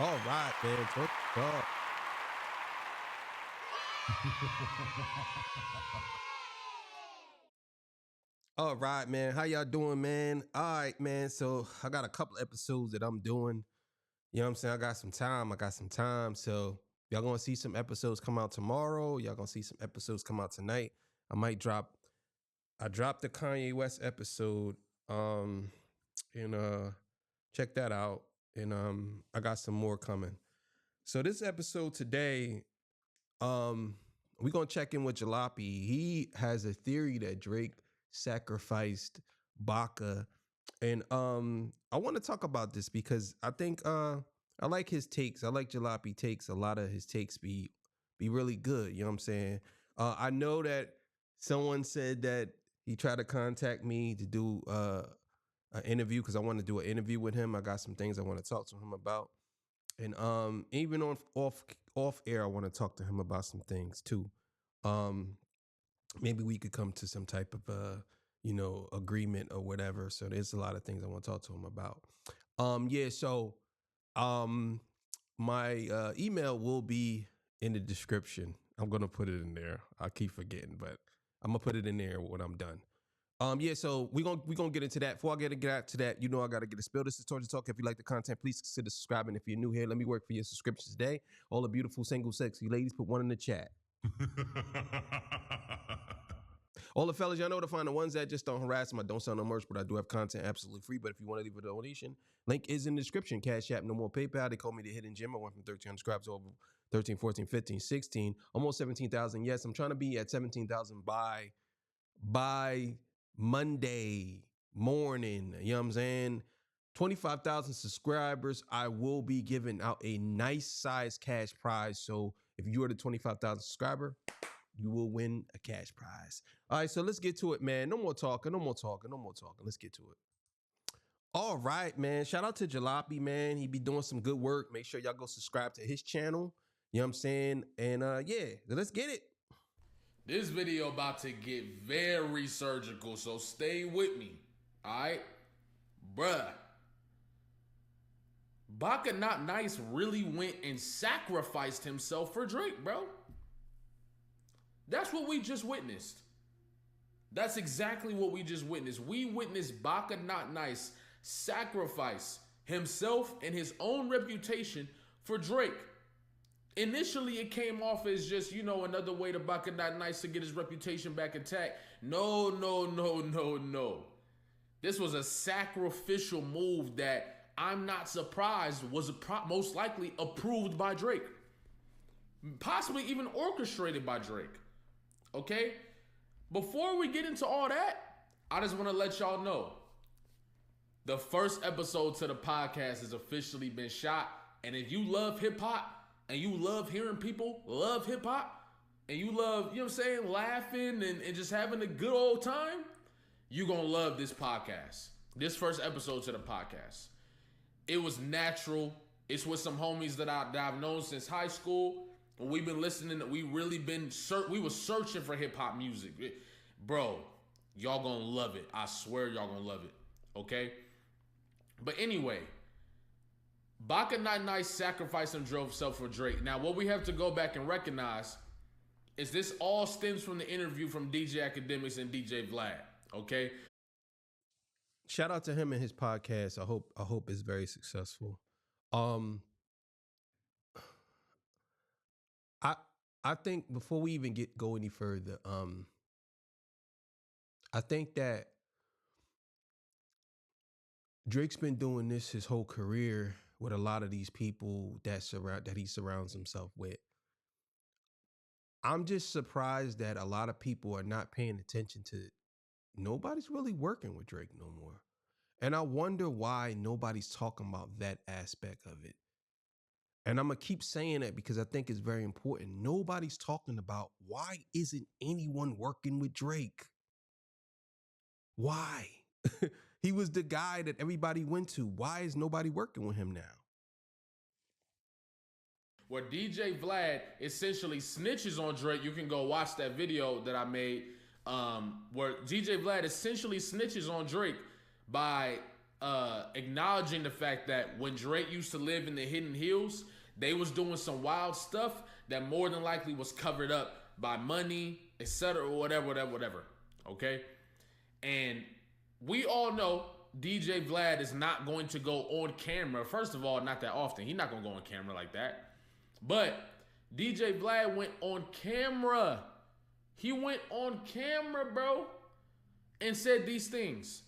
All right, man. Talk. All right, man. How y'all doing, man? All right, man. So I got a couple episodes that I'm doing. You know what I'm saying? I got some time. So y'all gonna see some episodes come out tomorrow. Y'all gonna see some episodes come out tonight. I might drop. I dropped the Kanye West episode. Um, and check that out. And I got some more coming. So this episode today, Um, we're gonna check in with Jalopy. He has a theory that Drake sacrificed Baca. And I want to talk about this because I think I like his takes. I like Jalopy takes. A lot of his takes be really good. You know what I'm saying? I know that someone said that he tried to contact me to do an interview because I want to do an interview with him. I got some things I want to talk to him about. And even on off air, I want to talk to him about some things too. Um, Maybe we could come to some type of agreement or whatever. So there's a lot of things I want to talk to him about. Yeah. So um, my email will be in the description. I'm gonna put it in there. I keep forgetting, but I'm gonna put it in there when I'm done. Yeah, so we gonna get into that. Before I get out to that, you know I gotta get a spill. This is Torture Talk. If you like the content, please consider subscribing. If you're new here, let me work for your subscriptions today. All the beautiful, single, sexy ladies, put one in the chat. All the fellas, y'all know to find the ones that just don't harass them. I don't sell no merch, but I do have content absolutely free. But if you want to leave a donation, link is in the description. Cash App, no more PayPal. They call me the hidden gem. I went from 1,300 subscribers to over 13, 14, 15, 16, almost 17,000. Yes, I'm trying to be at 17,000 by Monday morning. You know what I'm saying? 25,000 subscribers. I will be giving out a nice size cash prize. So if you are the 25,000 subscriber, you will win a cash prize. All right, so let's get to it, man. No more talking. Let's get to it. All right, man. Shout out to Jalopy, man. He be doing some good work. Make sure y'all go subscribe to his channel. You know what I'm saying? And yeah, let's get it. This video about to get very surgical, so stay with me. Alright? Bruh. Baka Not Nice really went and sacrificed himself for Drake, bro. That's what we just witnessed. That's exactly what we just witnessed. We witnessed Baka Not Nice sacrifice himself and his own reputation for Drake. Initially, it came off as just, another way to Baka Not Nice to get his reputation back intact. No. This was a sacrificial move that I'm not surprised was most likely approved by Drake. Possibly even orchestrated by Drake. Okay? Before we get into all that, I just want to let y'all know the first episode to the podcast has officially been shot. And if you love hip hop and you love hearing people love hip hop and you love, laughing and just having a good old time, you're going to love this podcast. This first episode to the podcast. It was natural. It's with some homies that I've known since high school. We've been listening. We were searching for hip hop music. Bro, y'all gonna love it. I swear y'all gonna love it. Okay? But anyway, Baka Not Nice sacrificed himself for Drake. Now, what we have to go back and recognize is this all stems from the interview from DJ Academics and DJ Vlad. Okay? Shout out to him and his podcast. I hope it's very successful. I I think before we even go any further, I think that Drake's been doing this his whole career with a lot of these people that he surrounds himself with. I'm just surprised that a lot of people are not paying attention to it. Nobody's really working with Drake no more. And I wonder why nobody's talking about that aspect of it. And I'm going to keep saying that because I think it's very important. Nobody's talking about why isn't anyone working with Drake? Why? He was the guy that everybody went to. Why is nobody working with him now? Where DJ Vlad essentially snitches on Drake. You can go watch that video that I made where DJ Vlad essentially snitches on Drake by acknowledging the fact that when Drake used to live in the Hidden Hills, they was doing some wild stuff that more than likely was covered up by money, etc., or whatever. Okay? And we all know DJ Vlad is not going to go on camera. First of all, not that often. He's not going to go on camera like that. But DJ Vlad went on camera. He went on camera, bro, and said these things.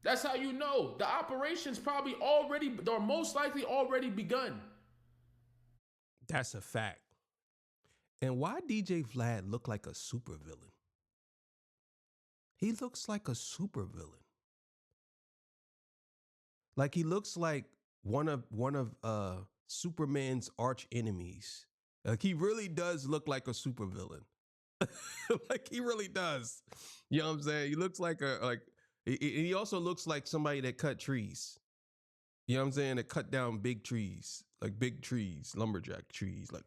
That's how you know the operation's probably already, or most likely already begun. That's a fact. And why DJ Vlad look like a supervillain? He looks like a supervillain. Like he looks like one of Superman's arch enemies. Like he really does look like a supervillain. Like he really does. You know what I'm saying? He looks like he also looks like somebody that cut trees. You know what I'm saying? That cut down big trees, like big trees, lumberjack trees, like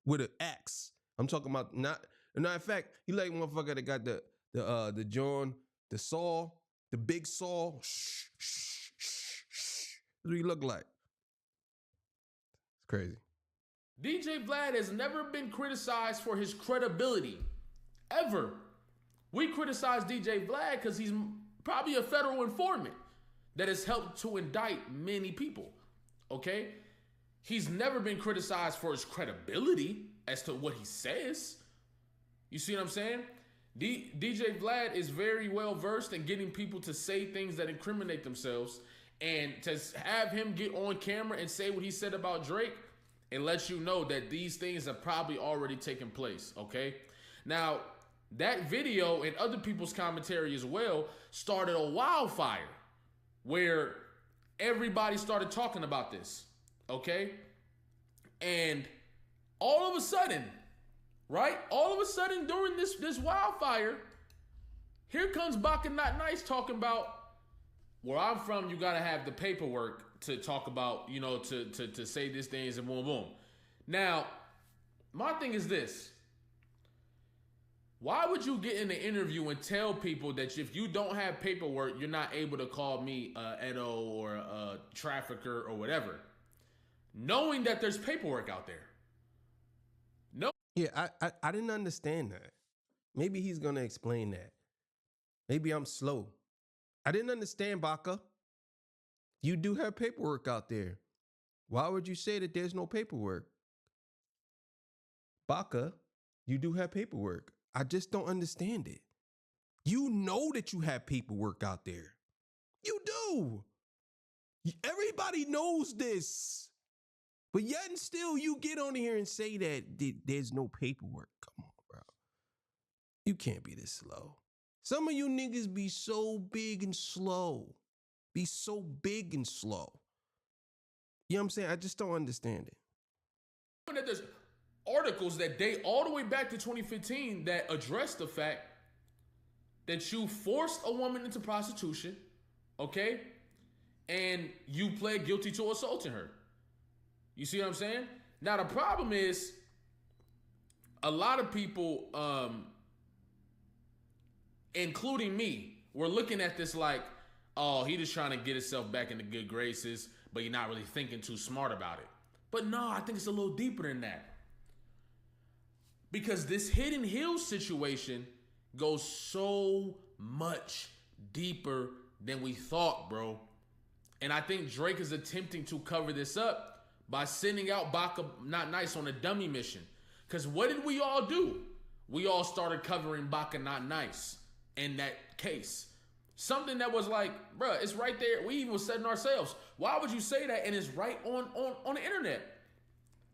with an axe. I'm talking about not. In fact, he like motherfucker that got the John, the saw, the big saw. That's what he look like. It's crazy. DJ Vlad has never been criticized for his credibility, ever. We criticize DJ Vlad because he's probably a federal informant that has helped to indict many people, okay? He's never been criticized for his credibility as to what he says. You see what I'm saying? DJ Vlad is very well versed in getting people to say things that incriminate themselves, and to have him get on camera and say what he said about Drake, it lets you know that these things have probably already taken place, okay? Now, that video and other people's commentary as well started a wildfire where everybody started talking about this, okay? And all of a sudden, right? All of a sudden during this wildfire, here comes Baka Not Nice talking about, where I'm from, you gotta have the paperwork to talk about, you know, to say these things and boom, boom. Now, my thing is this. Why would you get in an interview and tell people that if you don't have paperwork, you're not able to call me Edo or a trafficker or whatever, knowing that there's paperwork out there? No. Yeah, I didn't understand that. Maybe he's gonna explain that. Maybe I'm slow. I didn't understand, Baca. You do have paperwork out there. Why would you say that there's no paperwork? Baca, you do have paperwork. I just don't understand it. You know that you have paperwork out there. You do. Everybody knows this. But yet and still you get on here and say that there's no paperwork. Come on, bro. You can't be this slow. Some of you niggas be so big and slow. Be so big and slow. You know what I'm saying? I just don't understand it. That there's articles that date all the way back to 2015 that address the fact that you forced a woman into prostitution, okay? And you pled guilty to assaulting her. You see what I'm saying? Now, the problem is a lot of people, including me, were looking at this like, oh, he just trying to get himself back into good graces, but you're not really thinking too smart about it. But no, I think it's a little deeper than that. Because this Hidden Hills situation goes so much deeper than we thought, bro. And I think Drake is attempting to cover this up by sending out Baka Not Nice on a dummy mission. Because what did we all do? We all started covering Baka Not Nice in that case. Something that was like, bruh, it's right there. We even was setting ourselves. Why would you say that? And it's right on the internet.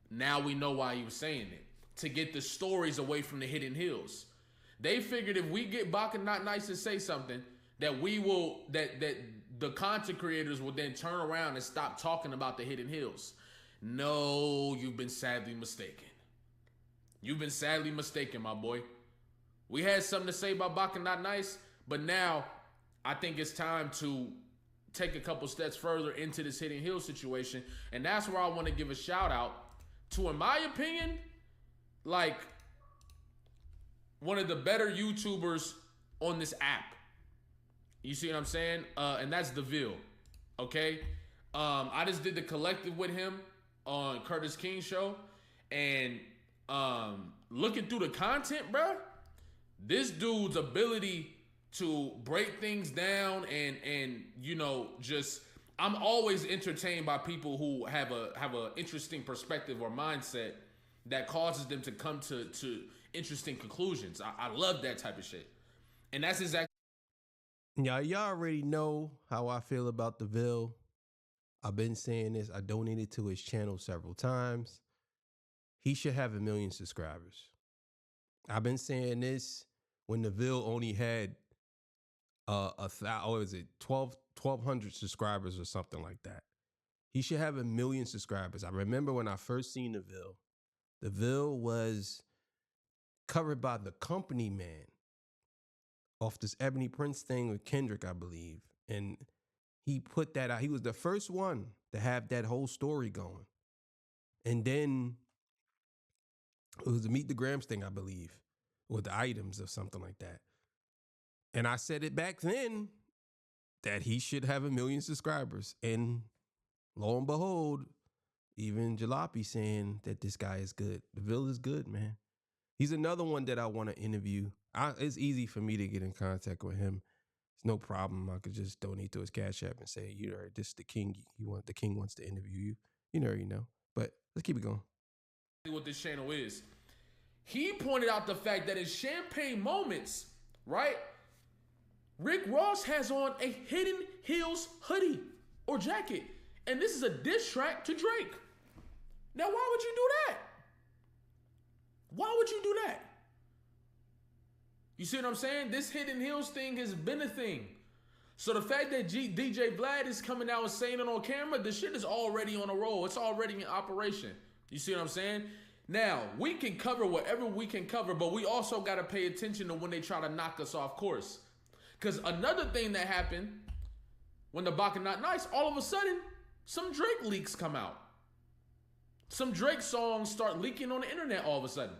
Now we know why he was saying it. To get the stories away from the Hidden Hills. They figured if we get Baka Not Nice to say something, that we will, that the content creators will then turn around and stop talking about the Hidden Hills. No, you've been sadly mistaken. You've been sadly mistaken, my boy. We had something to say about Baka Not Nice, but now I think it's time to take a couple steps further into this Hidden Hills situation. And that's where I want to give a shout out to, in my opinion, like one of the better YouTubers on this app. You see what I'm saying? And that's DeVille. Okay, I just did the collective with him on Curtis King's show, and looking through the content, bro, this dude's ability to break things down and just I'm always entertained by people who have a interesting perspective or mindset that causes them to come to interesting conclusions. I love that type of shit, and that's exactly. Yeah, y'all already know how I feel about the Ville. I've been saying this. I donated to his channel several times. He should have 1 million subscribers. I've been saying this when the Ville only had what is it, 1,200 subscribers or something like that. He should have 1 million subscribers. I remember when I first seen the Ville was covered by the Company Man off this Ebony Prince thing with Kendrick, I believe. And he put that out. He was the first one to have that whole story going. And then it was the Meet the Grams thing, I believe, with the items or something like that. And I said it back then that he should have 1 million subscribers. And lo and behold, even Jalopy saying that this guy is good. The Ville is good, man. He's another one that I want to interview. It's easy for me to get in contact with him. It's no problem. I could just donate to his Cash App and say, you know, this is the king. The king wants to interview you. You know. But let's keep it going. What this channel is. He pointed out the fact that in Champagne Moments, right? Rick Ross has on a Hidden Hills hoodie or jacket. And this is a diss track to Drake. Now, why would you do that? Why would you do that? You see what I'm saying? This Hidden Hills thing has been a thing. So the fact that DJ Vlad is coming out and saying it on camera, the shit is already on a roll. It's already in operation. You see what I'm saying? Now, we can cover whatever we can cover, but we also got to pay attention to when they try to knock us off course. Because another thing that happened when the Baca Not Nice, all of a sudden, some Drake leaks come out. Some Drake songs start leaking on the internet all of a sudden.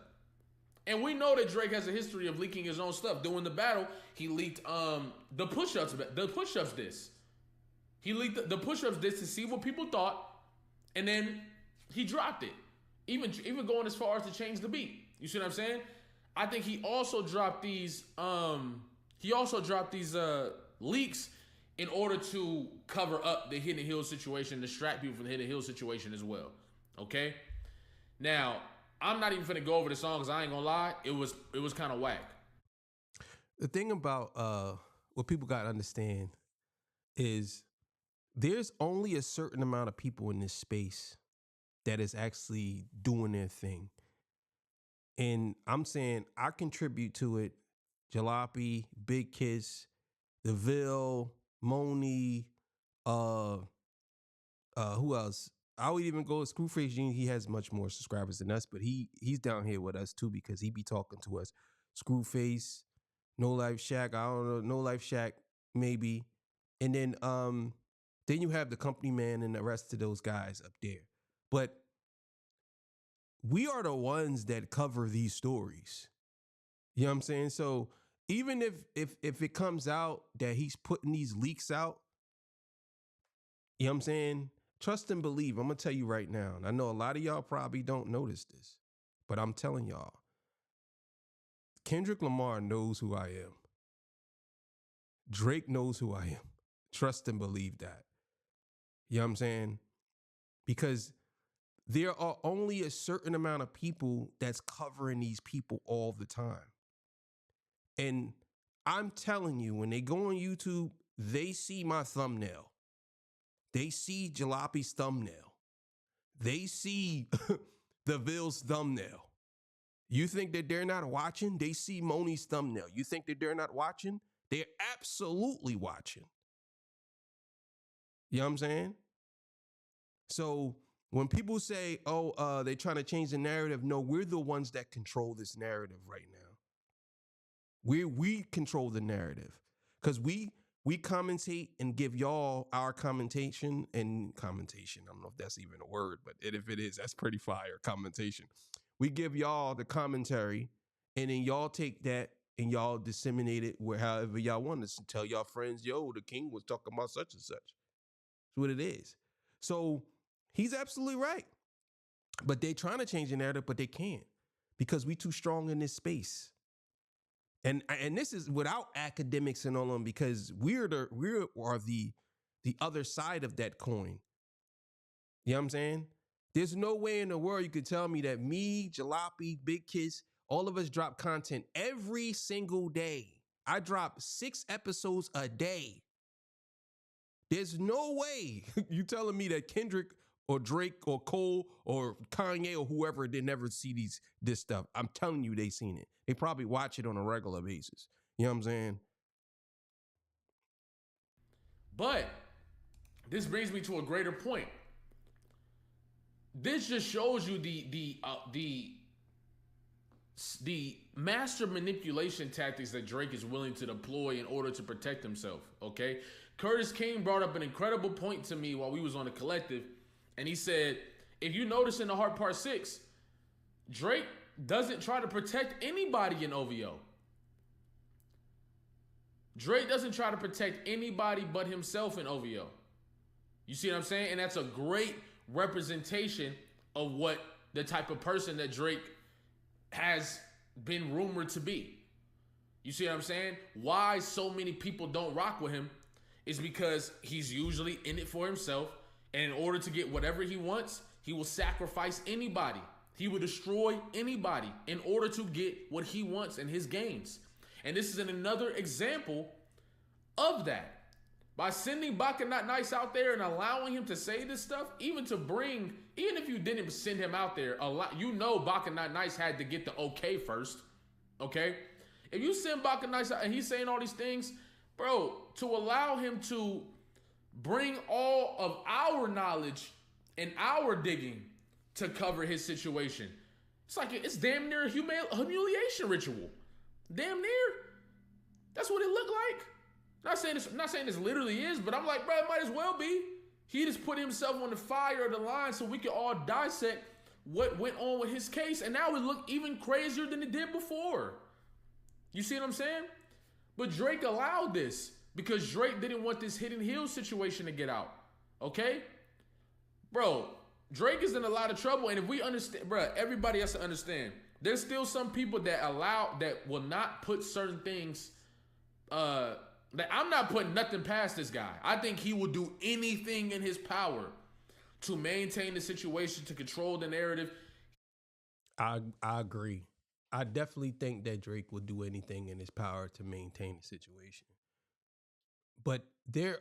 And we know that Drake has a history of leaking his own stuff. During the battle, he leaked the push-ups diss. He leaked the push-ups diss to see what people thought, and then he dropped it. Even going as far as to change the beat. You see what I'm saying? I think he also dropped these leaks in order to cover up the Hidden Hill situation, distract people from the Hidden Hill situation as well. Okay? Now, I'm not even finna go over the songs. I ain't gonna lie. It was kind of whack. The thing about what people gotta understand is there's only a certain amount of people in this space that is actually doing their thing. And I'm saying I contribute to it. Jalopy, Big Kiss, The Ville, Moni, who else? I would even go with Screwface Gene. He has much more subscribers than us, but he's down here with us too because he be talking to us. Screwface, No Life Shack, I don't know, No Life Shack, maybe. And then you have the Company Man and the rest of those guys up there. But we are the ones that cover these stories. You know what I'm saying? So even if it comes out that he's putting these leaks out, you know what I'm saying? Trust and believe. I'm going to tell you right now. And I know a lot of y'all probably don't notice this, but I'm telling y'all. Kendrick Lamar knows who I am. Drake knows who I am. Trust and believe that. You know what I'm saying? Because there are only a certain amount of people that's covering these people all the time. And I'm telling you, when they go on YouTube, they see my thumbnail. They see Jalopy's thumbnail. They see the Ville's thumbnail. You think that they're not watching? They see Moni's thumbnail. You think that they're not watching? They're absolutely watching. You know what I'm saying? So when people say, oh, they're trying to change the narrative, no, we're the ones that control this narrative right now. We control the narrative because we commentate and give y'all our commentation. I don't know if that's even a word, but if it is, that's pretty fire. Commentation. We give y'all the commentary, and then y'all take that and y'all disseminate it however y'all want us to tell y'all friends, yo, the king was talking about such and such. It's what it is. So he's absolutely right. But they're trying to change the narrative, but they can't because we too strong in this space. And this is without academics and all of them, because we are the other side of that coin. You know what I'm saying? There's no way in the world you could tell me that me, Jalopy, Big Kiss, all of us drop content every single day. I drop 6 episodes a day. There's no way you telling me that Kendrick or Drake or Cole or Kanye or whoever did never see this stuff. I'm telling you, they seen it. They probably watch it on a regular basis. You know what I'm saying? But this brings me to a greater point. This just shows you the master manipulation tactics that Drake is willing to deploy in order to protect himself. Okay, Curtis King brought up an incredible point to me while we was on the collective, and he said, if you notice in the Heart Part 6, Drake doesn't try to protect anybody in OVO. Drake doesn't try to protect anybody but himself in OVO. You see what I'm saying? And that's a great representation of what the type of person that Drake has been rumored to be. You see what I'm saying? Why so many people don't rock with him is because he's usually in it for himself, and in order to get whatever he wants, he will sacrifice anybody. He will destroy anybody in order to get what he wants in his gains. And this is another example of that. By sending Baka Not Nice out there and allowing him to say this stuff, even if you didn't send him out there, Baka Not Nice had to get the okay first, okay? If you send Baka Nice out and he's saying all these things, bro, to allow him to bring all of our knowledge and our digging to cover his situation, it's damn near a humiliation ritual. Damn near. That's what it looked like. Not saying this literally is, but I'm like, bro, it might as well be. He just put himself on the fire of the line so we can all dissect what went on with his case, and now it looked even crazier than it did before. You see what I'm saying? But Drake allowed this because Drake didn't want this Hidden Hills situation to get out. Okay? Bro, Drake is in a lot of trouble, and if we understand, bro, everybody has to understand. There's still some people that will not put certain things, that I'm not putting nothing past this guy. I think he will do anything in his power to maintain the situation, to control the narrative. I agree. I definitely think that Drake will do anything in his power to maintain the situation. But there's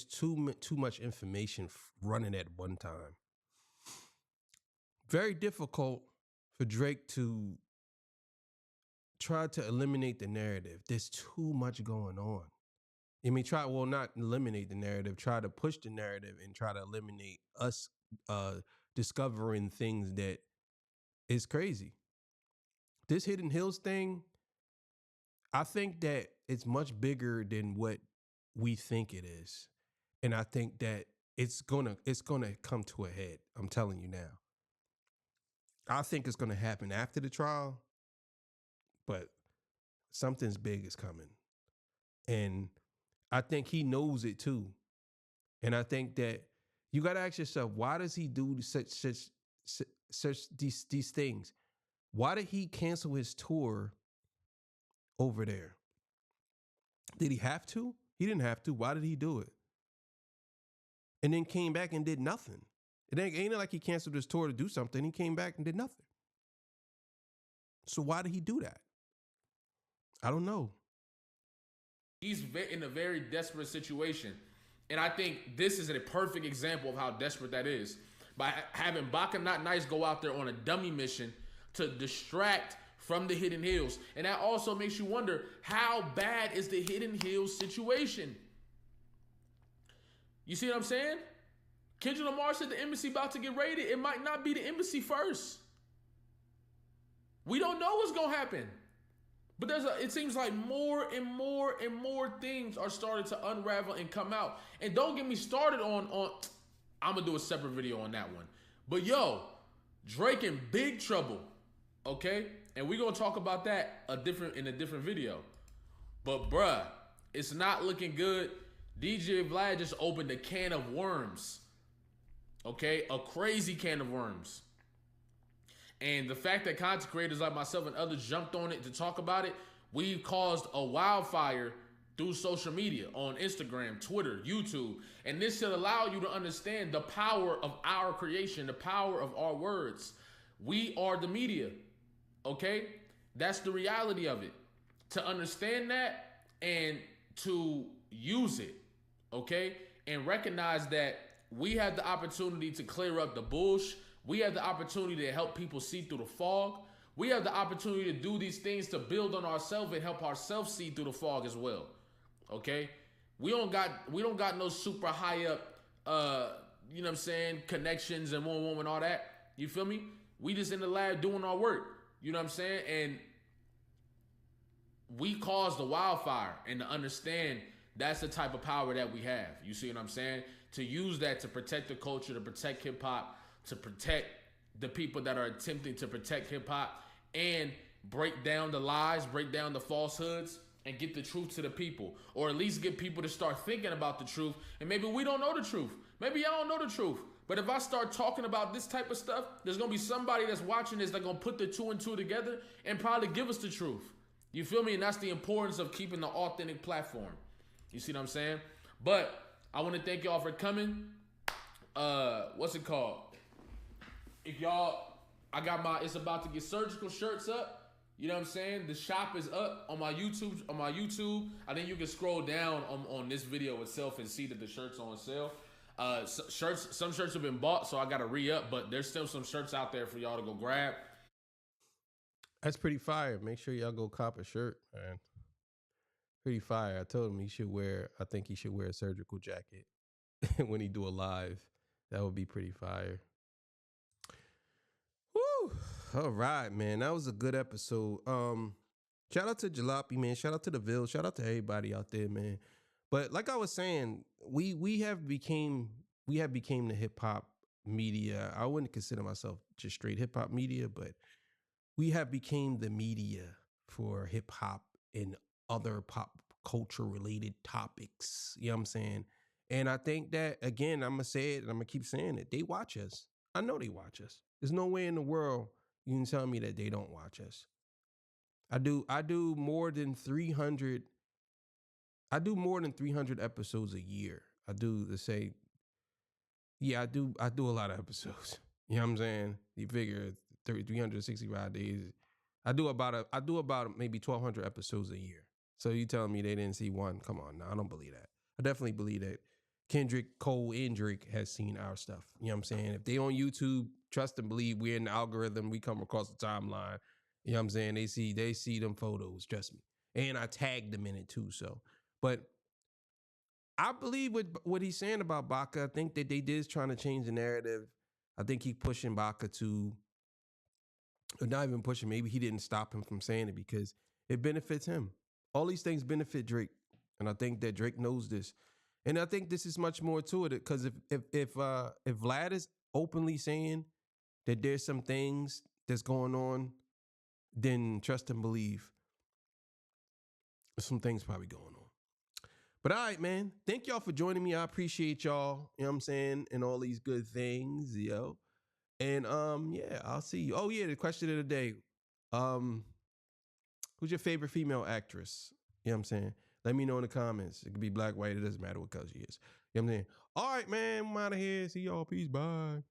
too much information running at one time. Very difficult for Drake to try to eliminate the narrative. There's too much going on. I mean, not eliminate the narrative, try to push the narrative and try to eliminate us discovering things that is crazy. This Hidden Hills thing, I think that it's much bigger than what we think it is. And I think that it's gonna come to a head. I'm telling you now. I think it's gonna happen after the trial, but something's big is coming. And I think he knows it too. And I think that you got to ask yourself, why does he do these things? Why did he cancel his tour over there? Did he have to? He didn't have to. Why did he do it? And then came back and did nothing. It ain't like he canceled his tour to do something. He came back and did nothing. So why did he do that? I don't know. He's in a very desperate situation. And I think this is a perfect example of how desperate that is. By having Baka Not Nice go out there on a dummy mission to distract from the Hidden Hills. And that also makes you wonder, how bad is the Hidden Hills situation? You see what I'm saying? Kendrick Lamar said the embassy about to get raided. It might not be the embassy first. We don't know what's going to happen. But it seems like more and more and more things are starting to unravel and come out. And don't get me started on I'm going to do a separate video on that one. But yo, Drake in big trouble. Okay? And we're going to talk about that in a different video. But bruh, it's not looking good. DJ Vlad just opened a can of worms. Okay, a crazy can of worms. And the fact that content creators like myself and others jumped on it to talk about it, we've caused a wildfire through social media on Instagram, Twitter, YouTube. And this should allow you to understand the power of our creation, the power of our words. We are the media, okay? That's the reality of it. To understand that and to use it, okay? And recognize that we have the opportunity to clear up the bullshit. We have the opportunity to help people see through the fog. We have the opportunity to do these things to build on ourselves and help ourselves see through the fog as well. Okay? We don't got no super high up you know what I'm saying, connections and one and all that. You feel me? We just in the lab doing our work. You know what I'm saying? And we caused the wildfire, and to understand that's the type of power that we have. You see what I'm saying? To use that to protect the culture, to protect hip hop, to protect the people that are attempting to protect hip hop, and break down the lies, break down the falsehoods, and get the truth to the people. Or at least get people to start thinking about the truth. And maybe we don't know the truth. Maybe y'all don't know the truth. But if I start talking about this type of stuff, there's going to be somebody that's watching this that's going to put the two and two together and probably give us the truth. You feel me? And that's the importance of keeping the authentic platform. You see what I'm saying? But I want to thank y'all for coming. What's it called? If y'all, it's about to get surgical shirts up. You know what I'm saying? The shop is up on my YouTube. I think you can scroll down on this video itself and see that the shirt's on sale. Some shirts have been bought, so I got to re-up, but there's still some shirts out there for y'all to go grab. That's pretty fire. Make sure y'all go cop a shirt, man. Pretty fire. I told him I think he should wear a surgical jacket when he do a live. That would be pretty fire. Woo! All right, man. That was a good episode. Shout out to Jalopy, man. Shout out to the Ville. Shout out to everybody out there, man. But like I was saying, we have became the hip hop media. I wouldn't consider myself just straight hip hop media, but we have became the media for hip hop and other pop culture related topics. You know what I'm saying? And I think that, again, I'm going to say it and I'm going to keep saying it. They watch us. I know they watch us. There's no way in the world you can tell me that they don't watch us. I do more than 300 episodes a year. I do a lot of episodes. You know what I'm saying? You figure 365 days. I do about maybe 1,200 episodes a year. So you telling me they didn't see one? Come on, no, I don't believe that. I definitely believe that Kendrick, Cole, and Drake has seen our stuff. You know what I'm saying? If they on YouTube, trust and believe we're in the algorithm. We come across the timeline. You know what I'm saying? They see them photos, trust me. And I tagged them in it too. So, but I believe what he's saying about Baca. I think that they did trying to change the narrative. I think he pushing Baca to, or not even pushing, maybe he didn't stop him from saying it because it benefits him. All these things benefit Drake. And I think that Drake knows this. And I think this is much more to it because if Vlad is openly saying that there's some things that's going on, then trust and believe some things probably going on. But all right, man. Thank y'all for joining me. I appreciate y'all, you know what I'm saying, and all these good things, yo. And yeah, I'll see you. Oh yeah, the question of the day. Who's your favorite female actress? You know what I'm saying? Let me know in the comments. It could be black, white, it doesn't matter what color she is. You know what I'm saying? All right, man, I'm out of here. See y'all. Peace. Bye.